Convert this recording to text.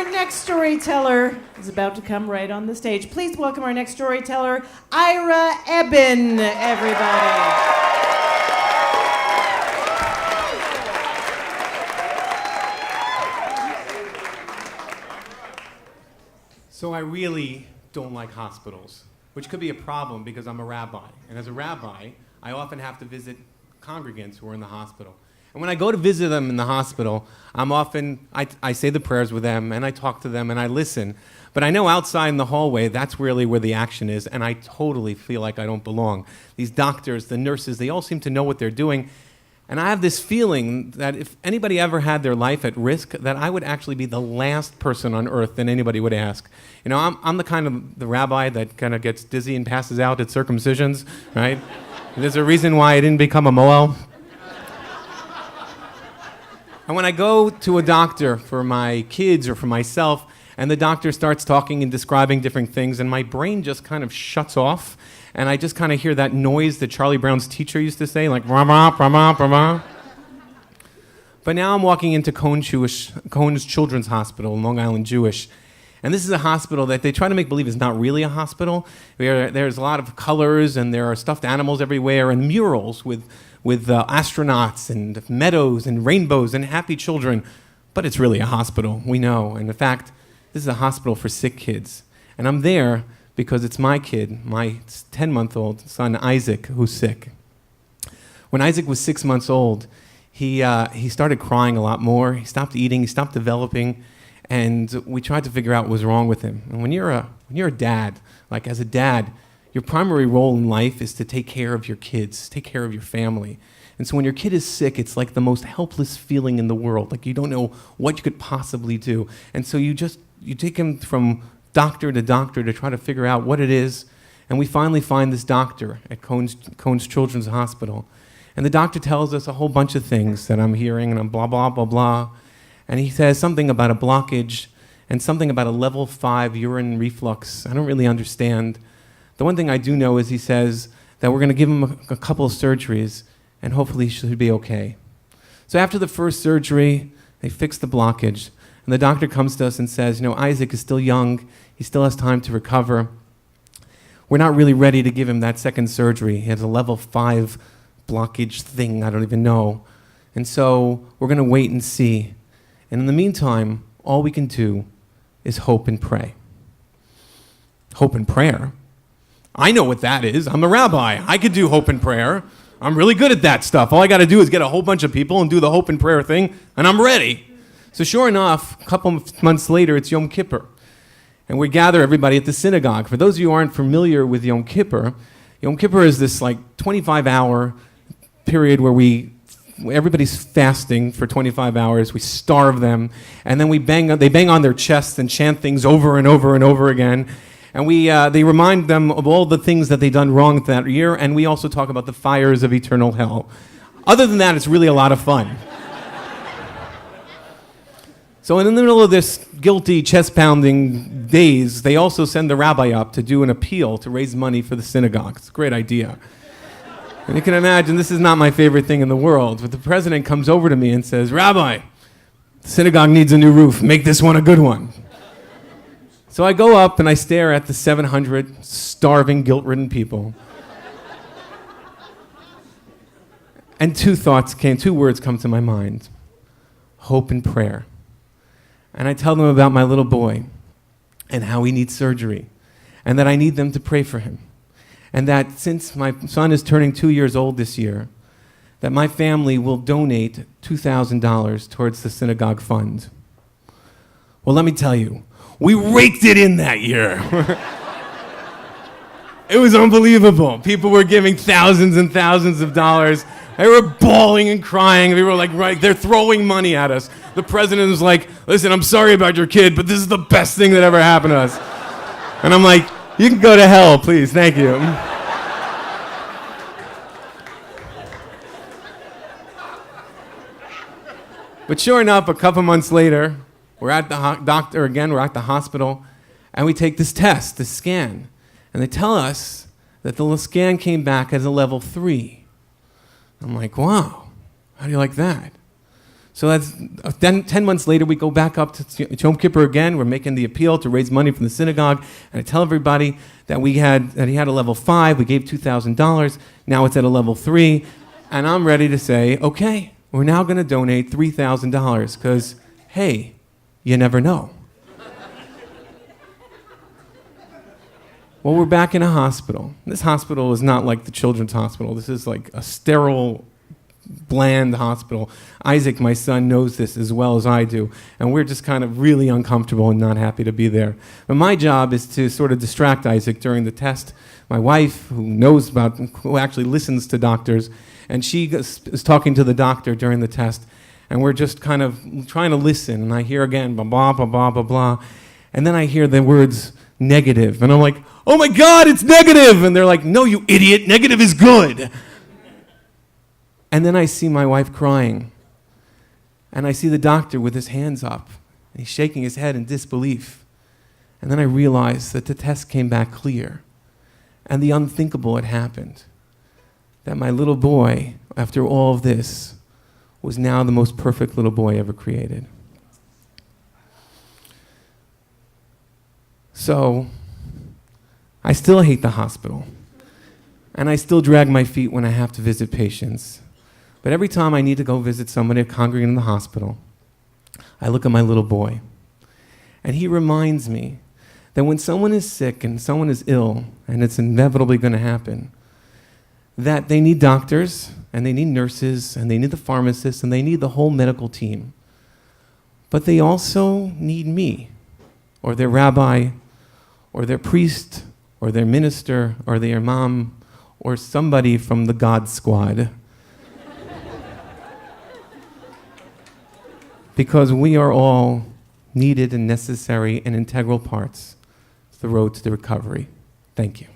Our next storyteller is about to come right on the stage. Please welcome our next storyteller, Ira Eben, everybody. So I really don't like hospitals, which could be a problem because I'm a rabbi. And as a rabbi, I often have to visit congregants who are in the hospital. And when I go to visit them in the hospital, I say the prayers with them, and I talk to them, and I listen. But I know outside in the hallway, that's really where the action is, and I totally feel like I don't belong. These doctors, the nurses, they all seem to know what they're doing. And I have this feeling that if anybody ever had their life at risk, that I would actually be the last person on earth that anybody would ask. You know, I'm the kind of the rabbi that kind of gets dizzy and passes out at circumcisions, right? There's a reason why I didn't become a Moel. And when I go to a doctor for my kids or for myself, and the doctor starts talking and describing different things, and my brain just kind of shuts off, and I just kind of hear that noise that Charlie Brown's teacher used to say, like, rah-rah, rah-rah, rah-rah. But now I'm walking into Cohen's Children's Hospital in Long Island Jewish, and this is a hospital that they try to make believe is not really a hospital. There's a lot of colors, and there are stuffed animals everywhere, and murals with astronauts and meadows and rainbows and happy children. But it's really a hospital, we know. And in fact, this is a hospital for sick kids. And I'm there because it's my kid, my 10-month-old son, Isaac, who's sick. When Isaac was 6 months old, he started crying a lot more. He stopped eating, he stopped developing, and we tried to figure out what was wrong with him. And when you're a dad, like as a dad, your primary role in life is to take care of your kids, take care of your family. And so when your kid is sick, it's like the most helpless feeling in the world. Like you don't know what you could possibly do. And so you take him from doctor to doctor to try to figure out what it is. And we finally find this doctor at Cohen's Children's Hospital. And the doctor tells us a whole bunch of things that I'm hearing, and I'm blah, blah, blah, blah. And he says something about a blockage and something about a level 5 urine reflux. I don't really understand. The one thing I do know is he says that we're going to give him a couple of surgeries, and hopefully he should be okay. So after the first surgery, they fix the blockage, and the doctor comes to us and says, you know, Isaac is still young. He still has time to recover. We're not really ready to give him that second surgery. He has a level 5 blockage thing, I don't even know. And so we're going to wait and see. And in the meantime, all we can do is hope and pray. Hope and prayer? I know what that is. I'm a rabbi. I could do hope and prayer. I'm really good at that stuff. All I got to do is get a whole bunch of people and do the hope and prayer thing, and I'm ready. So sure enough, a couple of months later, it's Yom Kippur. And we gather everybody at the synagogue. For those of you who aren't familiar with Yom Kippur is this like 25-hour period where everybody's fasting for 25 hours. We starve them, and then they bang on their chests and chant things over and over and over again. And they remind them of all the things that they've done wrong that year, and we also talk about the fires of eternal hell. Other than that, it's really a lot of fun. So in the middle of this guilty, chest-pounding days, they also send the rabbi up to do an appeal to raise money for the synagogue. It's a great idea. And you can imagine this is not my favorite thing in the world, but the president comes over to me and says, Rabbi, the synagogue needs a new roof. Make this one a good one. So I go up and I stare at the 700 starving, guilt-ridden people. And two words come to my mind. Hope and prayer. And I tell them about my little boy and how he needs surgery and that I need them to pray for him. And that since my son is turning 2 years old this year, that my family will donate $2,000 towards the synagogue fund. Well, let me tell you, we raked it in that year. It was unbelievable. People were giving thousands and thousands of dollars. They were bawling and crying. They were like, right, they're throwing money at us. The president was like, listen, I'm sorry about your kid, but this is the best thing that ever happened to us. And I'm like, you can go to hell, please, thank you. But sure enough, a couple months later, we're at the doctor again, we're at the hospital, and we take this test, this scan. And they tell us that the scan came back as a level 3. I'm like, wow, how do you like that? So that's then 10 months later, we go back up to Yom Kippur again. We're making the appeal to raise money from the synagogue. And I tell everybody that he had a level 5. We gave $2,000. Now it's at a level 3. And I'm ready to say, okay, we're now going to donate $3,000 because, hey, you never know. Well, we're back in a hospital. This hospital is not like the children's hospital. This is like a sterile, bland hospital. Isaac, my son, knows this as well as I do, and we're just kind of really uncomfortable and not happy to be there. But my job is to sort of distract Isaac during the test. My wife, who actually listens to doctors, and she is talking to the doctor during the test, and we're just kind of trying to listen, and I hear again, blah, blah, blah, blah, blah, blah, and then I hear the words negative, and I'm like, oh my God, it's negative! And they're like, no, you idiot, negative is good! And then I see my wife crying. And I see the doctor with his hands up. And he's shaking his head in disbelief. And then I realize that the test came back clear. And the unthinkable had happened. That my little boy, after all of this, was now the most perfect little boy ever created. So, I still hate the hospital. And I still drag my feet when I have to visit patients. But every time I need to go visit somebody congregating in the hospital, I look at my little boy. And he reminds me that when someone is sick and someone is ill, and it's inevitably going to happen, that they need doctors, and they need nurses, and they need the pharmacists, and they need the whole medical team. But they also need me, or their rabbi, or their priest, or their minister, or their imam, or somebody from the God Squad. Because we are all needed and necessary and integral parts of the road to the recovery. Thank you.